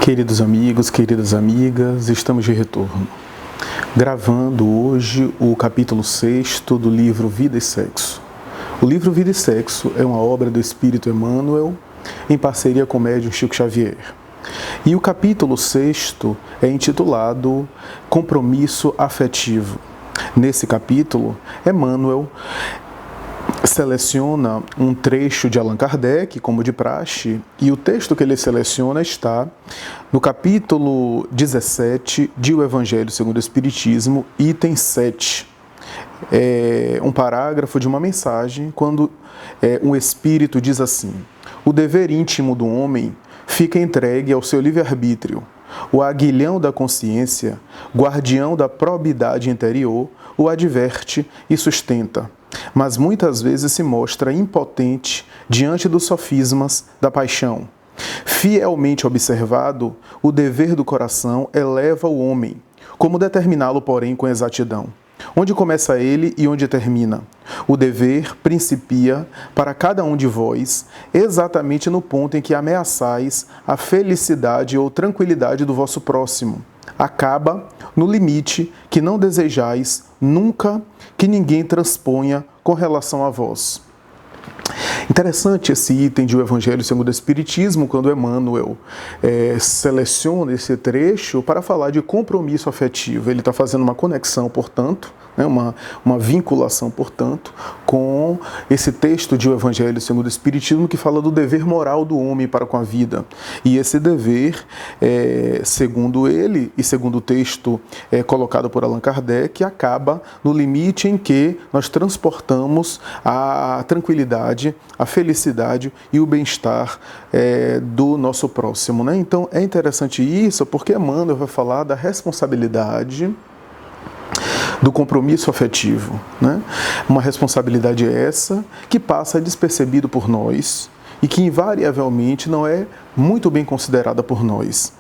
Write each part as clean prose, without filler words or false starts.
Queridos amigos, queridas amigas, estamos de retorno, gravando hoje o capítulo 6 do livro Vida e Sexo. O livro Vida e Sexo é uma obra do Espírito Emmanuel, em parceria com o médium Chico Xavier. E o capítulo 6 é intitulado Compromisso Afetivo. Nesse capítulo, Emmanuel seleciona um trecho de Allan Kardec, como de praxe, e o texto que ele seleciona está no capítulo 17 de O Evangelho segundo o Espiritismo, item 7. É um parágrafo de uma mensagem, quando um espírito diz assim: o dever íntimo do homem fica entregue ao seu livre-arbítrio. O aguilhão da consciência, guardião da probidade interior, o adverte e sustenta, mas muitas vezes se mostra impotente diante dos sofismas da paixão. Fielmente observado, o dever do coração eleva o homem. Como determiná-lo, porém, com exatidão? Onde começa ele e onde termina? O dever principia para cada um de vós exatamente no ponto em que ameaçais a felicidade ou tranquilidade do vosso próximo. Acaba no limite que não desejais nunca que ninguém transponha com relação a vós. Interessante esse item de O Evangelho segundo o Espiritismo, quando Emmanuel seleciona esse trecho para falar de compromisso afetivo. Ele está fazendo uma conexão, portanto, uma vinculação, portanto, com esse texto de O Evangelho segundo o Espiritismo, que fala do dever moral do homem para com a vida. E esse dever, segundo ele e segundo o texto colocado por Allan Kardec, acaba no limite em que nós transportamos a tranquilidade, a felicidade e o bem-estar do nosso próximo, né? Então é interessante isso, porque Emmanuel vai falar da responsabilidade do compromisso afetivo, né? Uma responsabilidade essa que passa despercebido por nós e que invariavelmente não é muito bem considerada por nós.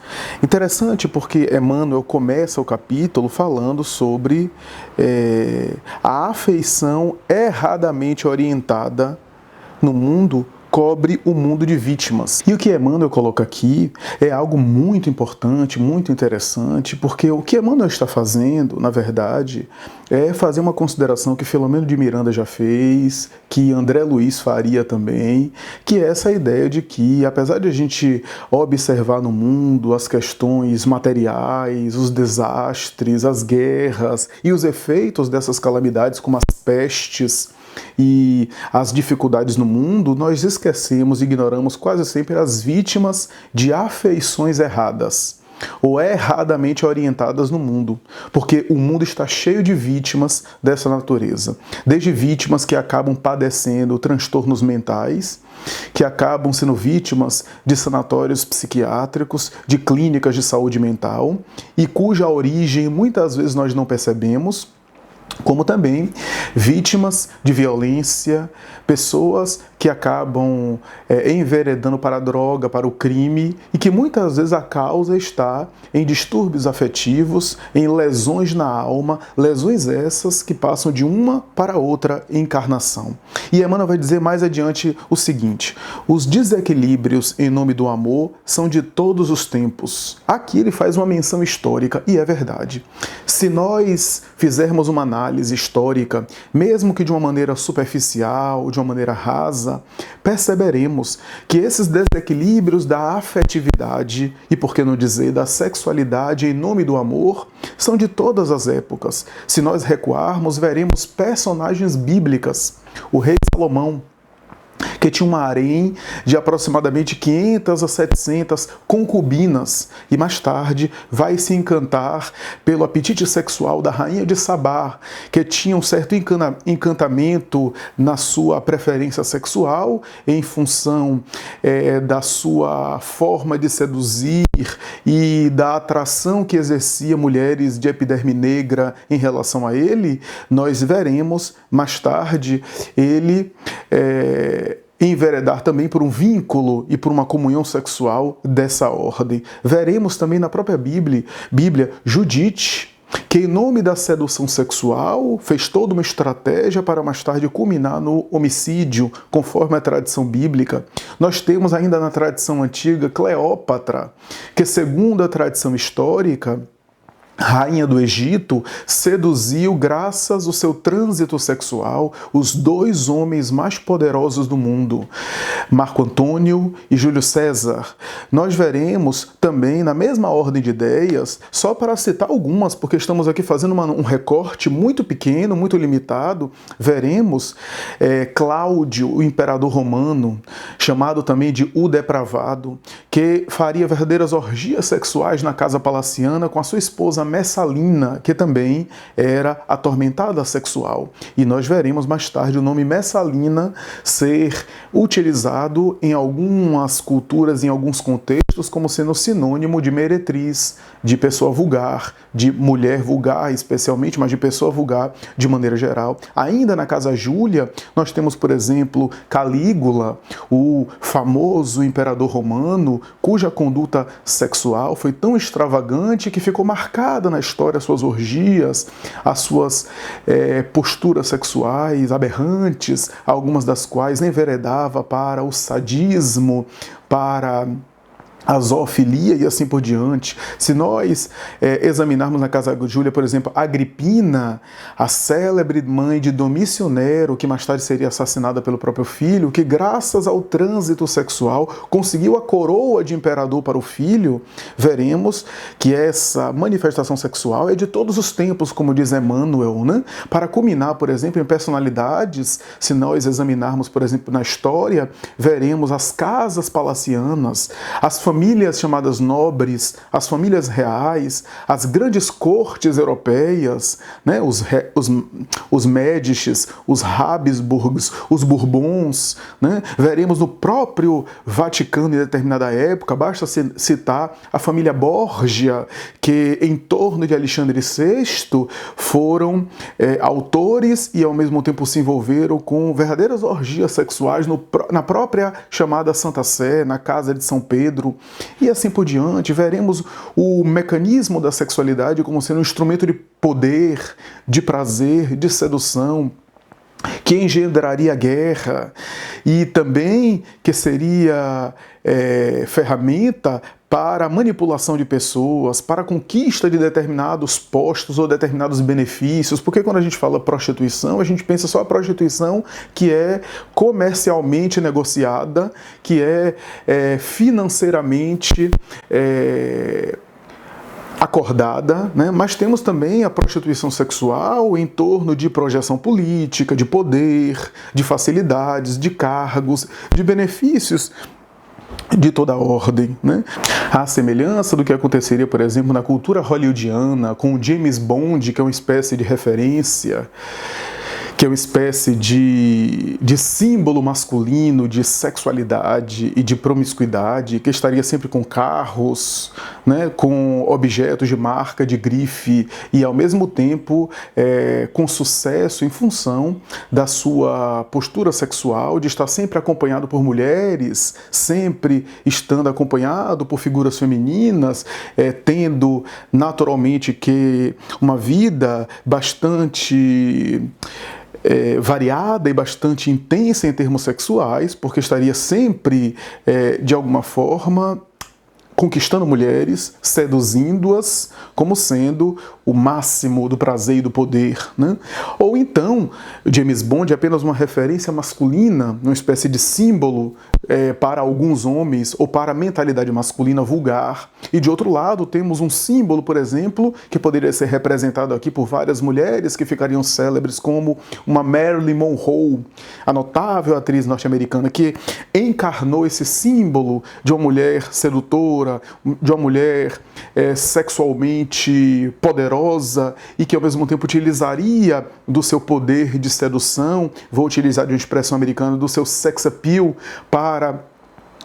Interessante porque Emmanuel começa o capítulo falando sobre a afeição erradamente orientada no mundo cobre o mundo de vítimas. E o que Emmanuel coloca aqui é algo muito importante, muito interessante, porque o que Emmanuel está fazendo, na verdade, é fazer uma consideração que Filomeno de Miranda já fez, que André Luiz faria também, que é essa ideia de que, apesar de a gente observar no mundo as questões materiais, os desastres, as guerras e os efeitos dessas calamidades, como as pestes e as dificuldades no mundo, nós esquecemos e ignoramos quase sempre as vítimas de afeições erradas ou erradamente orientadas no mundo, porque o mundo está cheio de vítimas dessa natureza, desde vítimas que acabam padecendo transtornos mentais, que acabam sendo vítimas de sanatórios psiquiátricos, de clínicas de saúde mental, e cuja origem muitas vezes nós não percebemos, como também vítimas de violência, pessoas que acabam enveredando para a droga, para o crime, e que muitas vezes a causa está em distúrbios afetivos, em lesões na alma, lesões essas que passam de uma para outra encarnação. E Emmanuel vai dizer mais adiante o seguinte: os desequilíbrios em nome do amor são de todos os tempos. Aqui ele faz uma menção histórica, e é verdade. Se nós fizermos uma análise histórica, mesmo que de uma maneira superficial, de uma maneira rasa, perceberemos que esses desequilíbrios da afetividade, e por que não dizer da sexualidade em nome do amor, são de todas as épocas. Se nós recuarmos, veremos personagens bíblicas. O rei Salomão, que tinha um harém de aproximadamente 500 a 700 concubinas, e mais tarde vai se encantar pelo apetite sexual da rainha de Sabá, que tinha um certo encantamento na sua preferência sexual, em função da sua forma de seduzir e da atração que exercia mulheres de epiderme negra em relação a ele. Nós veremos mais tarde ele enveredar também por um vínculo e por uma comunhão sexual dessa ordem. Veremos também na própria Bíblia Judite, que em nome da sedução sexual fez toda uma estratégia para mais tarde culminar no homicídio, conforme a tradição bíblica. Nós temos ainda na tradição antiga Cleópatra, que segundo a tradição histórica, rainha do Egito, seduziu, graças ao seu trânsito sexual, os dois homens mais poderosos do mundo, Marco Antônio e Júlio César. Nós veremos também, na mesma ordem de ideias, só para citar algumas, porque estamos aqui fazendo um recorte muito pequeno, muito limitado, veremos Cláudio, o imperador romano, chamado também de o Depravado, que faria verdadeiras orgias sexuais na casa palaciana com a sua esposa Messalina, que também era atormentada sexual. E nós veremos mais tarde o nome Messalina ser utilizado em algumas culturas, em alguns contextos, como sendo sinônimo de meretriz, de pessoa vulgar, de mulher vulgar especialmente, mas de pessoa vulgar de maneira geral. Ainda na casa Júlia, nós temos, por exemplo, Calígula, o famoso imperador romano, cuja conduta sexual foi tão extravagante que ficou marcada na história as suas orgias, as suas posturas sexuais aberrantes, algumas das quais enveredava para o sadismo, para a zoofilia e assim por diante. Se nós examinarmos na casa de Júlia, por exemplo, Agripina, a célebre mãe de Domício Nero, que mais tarde seria assassinada pelo próprio filho, que graças ao trânsito sexual conseguiu a coroa de imperador para o filho, veremos que essa manifestação sexual é de todos os tempos, como diz Emmanuel, né? Para culminar, por exemplo, em personalidades, se nós examinarmos, por exemplo, na história, veremos as casas palacianas, as famílias chamadas nobres, as famílias reais, as grandes cortes europeias, né, os Médicis, os Habsburgs, os Bourbons, né, veremos no próprio Vaticano em determinada época, basta citar a família Borgia, que em torno de Alexandre VI foram autores e ao mesmo tempo se envolveram com verdadeiras orgias sexuais na própria chamada Santa Sé, na casa de São Pedro, e assim por diante. Veremos o mecanismo da sexualidade como sendo um instrumento de poder, de prazer, de sedução, que engendraria guerra e também que seria ferramenta para a manipulação de pessoas, para a conquista de determinados postos ou determinados benefícios. Porque quando a gente fala prostituição, a gente pensa só a prostituição que é comercialmente negociada, que é financeiramente acordada, né? Mas temos também a prostituição sexual em torno de projeção política, de poder, de facilidades, de cargos, de benefícios de toda a ordem, né? A semelhança do que aconteceria, por exemplo, na cultura hollywoodiana, com o James Bond, que é uma espécie de referência, que é uma espécie de símbolo masculino de sexualidade e de promiscuidade, que estaria sempre com carros, né, com objetos de marca, de grife, e ao mesmo tempo com sucesso em função da sua postura sexual, de estar sempre acompanhado por mulheres, sempre estando acompanhado por figuras femininas, tendo naturalmente que uma vida bastante variada e bastante intensa em termos sexuais, porque estaria sempre, de alguma forma, conquistando mulheres, seduzindo-as, como sendo o máximo do prazer e do poder, né? Ou então, James Bond é apenas uma referência masculina, uma espécie de símbolo para alguns homens ou para a mentalidade masculina vulgar. E de outro lado, temos um símbolo, por exemplo, que poderia ser representado aqui por várias mulheres que ficariam célebres, como uma Marilyn Monroe, a notável atriz norte-americana, que encarnou esse símbolo de uma mulher sedutora, de uma mulher sexualmente poderosa e que ao mesmo tempo utilizaria do seu poder de sedução, vou utilizar de uma expressão americana, do seu sex appeal para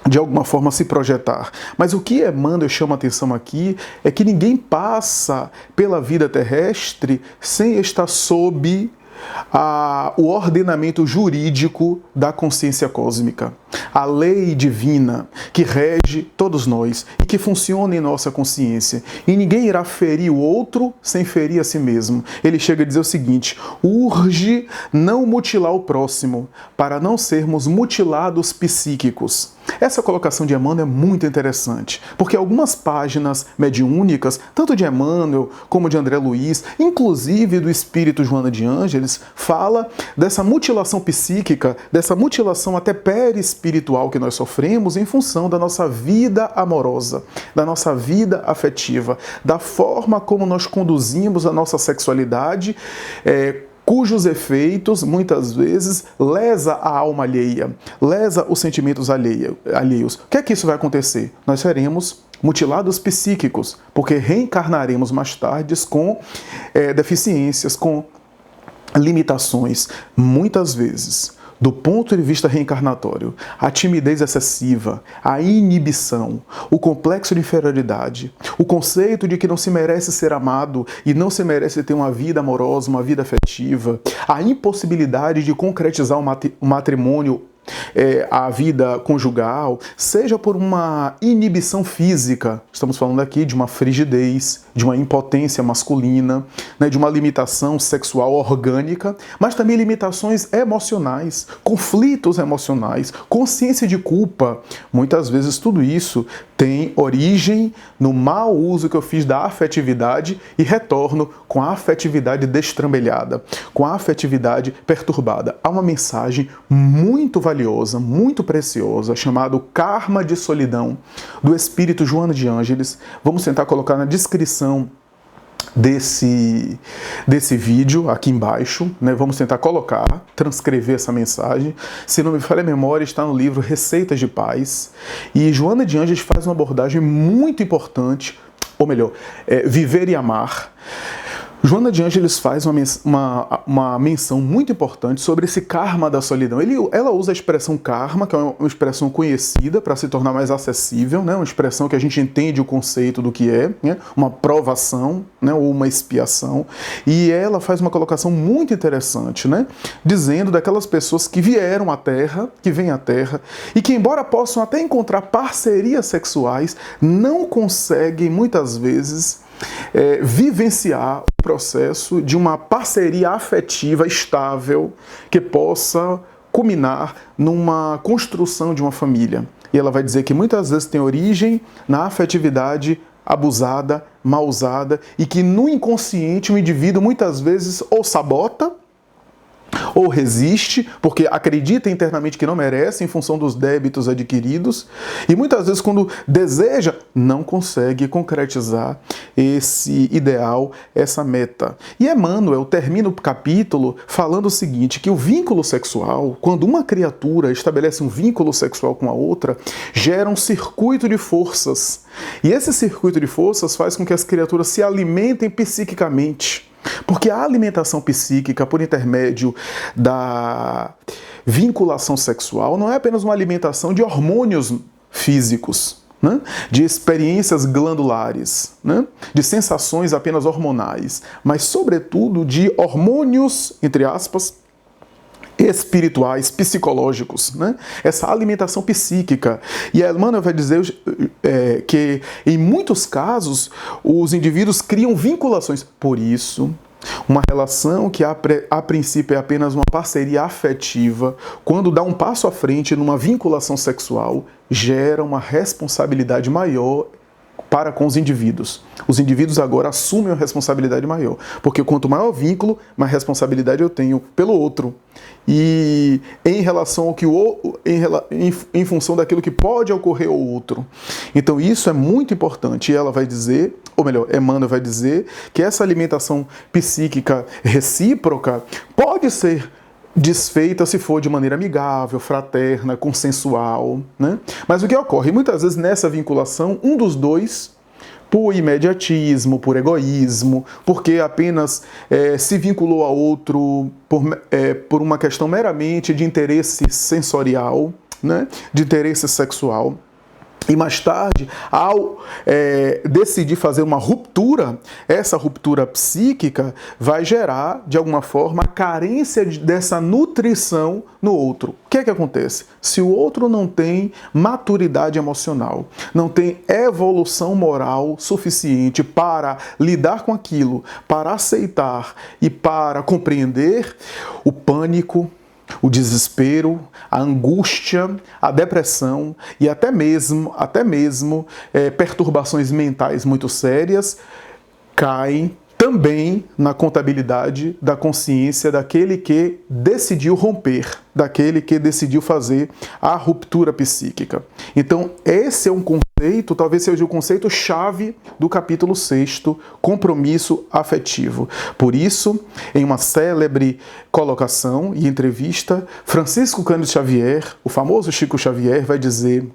de alguma forma se projetar. Mas o que Emmanuel chama a atenção aqui é que ninguém passa pela vida terrestre sem estar sob o ordenamento jurídico da consciência cósmica. a lei divina que rege todos nós e que funciona em nossa consciência. E ninguém irá ferir o outro sem ferir a si mesmo. Ele chega a dizer o seguinte: urge não mutilar o próximo, para não sermos mutilados psíquicos. Essa colocação de Emmanuel é muito interessante, porque algumas páginas mediúnicas, tanto de Emmanuel como de André Luiz, inclusive do espírito Joana de Ângeles, fala dessa mutilação psíquica, dessa mutilação até perispiritual que nós sofremos em função da nossa vida amorosa, da nossa vida afetiva, da forma como nós conduzimos a nossa sexualidade, cujos efeitos, muitas vezes, lesa a alma alheia, lesa os sentimentos alheios. O que é que isso vai acontecer? Nós seremos mutilados psíquicos, porque reencarnaremos mais tarde com deficiências, com limitações, muitas vezes. Do ponto de vista reencarnatório, a timidez excessiva, a inibição, o complexo de inferioridade, o conceito de que não se merece ser amado e não se merece ter uma vida amorosa, uma vida afetiva, a impossibilidade de concretizar o matrimônio, a vida conjugal, seja por uma inibição física, estamos falando aqui de uma frigidez, de uma impotência masculina, de uma limitação sexual orgânica, mas também limitações emocionais, conflitos emocionais, consciência de culpa. Muitas vezes tudo isso tem origem no mau uso que eu fiz da afetividade e retorno com a afetividade destrambelhada, com a afetividade perturbada. Há uma mensagem muito valiosa, muito preciosa, chamada Karma de Solidão, do espírito Joana de Ângeles. Vamos tentar colocar na descrição desse vídeo aqui embaixo, Vamos tentar colocar, transcrever essa mensagem. Se não me falha a memória, está no livro Receitas de Paz. E Joana de Ângeles faz uma abordagem muito importante, ou melhor, Viver e Amar. Joana de Ângeles faz uma menção muito importante sobre esse karma da solidão. Ela usa a expressão karma, que é uma expressão conhecida para se tornar mais acessível, uma expressão que a gente entende o conceito do que é, uma provação, ou uma expiação. E ela faz uma colocação muito interessante, dizendo daquelas pessoas que vieram à Terra, que vêm à Terra, e que, embora possam até encontrar parcerias sexuais, não conseguem, muitas vezes, vivenciar o processo de uma parceria afetiva estável que possa culminar numa construção de uma família. E ela vai dizer que muitas vezes tem origem na afetividade abusada, mal usada, e que no inconsciente o indivíduo muitas vezes ou sabota, ou resiste, porque acredita internamente que não merece em função dos débitos adquiridos, e muitas vezes quando deseja, não consegue concretizar esse ideal, essa meta. E Emmanuel termina o capítulo falando o seguinte, que o vínculo sexual, quando uma criatura estabelece um vínculo sexual com a outra, gera um circuito de forças. E esse circuito de forças faz com que as criaturas se alimentem psiquicamente. Porque a alimentação psíquica, por intermédio da vinculação sexual, não é apenas uma alimentação de hormônios físicos, de experiências glandulares, de sensações apenas hormonais, mas, sobretudo, de hormônios, entre aspas, espirituais, psicológicos, Essa alimentação psíquica. E Emmanuel vai dizer que, em muitos casos, os indivíduos criam vinculações. Por isso, uma relação que a princípio é apenas uma parceria afetiva, quando dá um passo à frente numa vinculação sexual, gera uma responsabilidade maior para com os indivíduos. Os indivíduos agora assumem uma responsabilidade maior, porque quanto maior o vínculo, mais responsabilidade eu tenho pelo outro. E em relação ao que em função daquilo que pode ocorrer ao outro. Então isso é muito importante. E ela vai dizer, ou melhor, Emmanuel vai dizer, que essa alimentação psíquica recíproca pode ser desfeita se for de maneira amigável, fraterna, consensual, Mas o que ocorre? Muitas vezes nessa vinculação, um dos dois, por imediatismo, por egoísmo, porque apenas se vinculou a outro por uma questão meramente de interesse sensorial, de interesse sexual, E mais tarde, ao decidir fazer uma ruptura, essa ruptura psíquica vai gerar, de alguma forma, a carência dessa nutrição no outro. O que é que acontece? Se o outro não tem maturidade emocional, não tem evolução moral suficiente para lidar com aquilo, para aceitar e para compreender, o pânico, o desespero, a angústia, a depressão e até mesmo perturbações mentais muito sérias caem também na contabilidade da consciência daquele que decidiu romper, daquele que decidiu fazer a ruptura psíquica. Então, esse é um conceito, talvez seja o conceito-chave do capítulo 6º, compromisso afetivo. Por isso, em uma célebre colocação e entrevista, Francisco Cândido Xavier, o famoso Chico Xavier, vai dizer: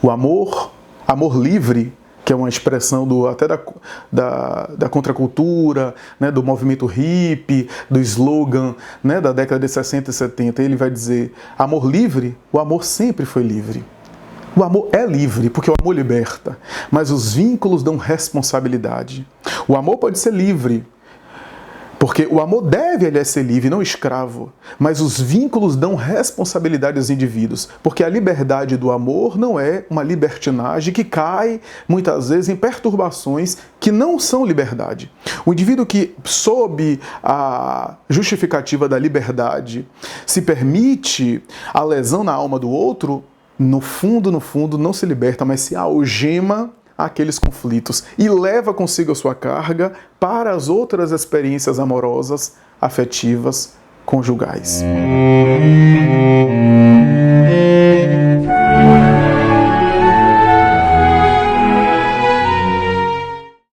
o amor livre, que é uma expressão até da contracultura, né, do movimento hippie, do slogan, né, da década de 60 e 70, ele vai dizer: amor livre, o amor sempre foi livre. O amor é livre, porque o amor liberta, mas os vínculos dão responsabilidade. O amor pode ser livre, porque o amor deve, aliás, ser livre, não escravo. Mas os vínculos dão responsabilidade aos indivíduos. Porque a liberdade do amor não é uma libertinagem que cai, muitas vezes, em perturbações que não são liberdade. O indivíduo que, sob a justificativa da liberdade, se permite a lesão na alma do outro, no fundo, não se liberta, mas se algema aqueles conflitos e leva consigo a sua carga para as outras experiências amorosas, afetivas, conjugais.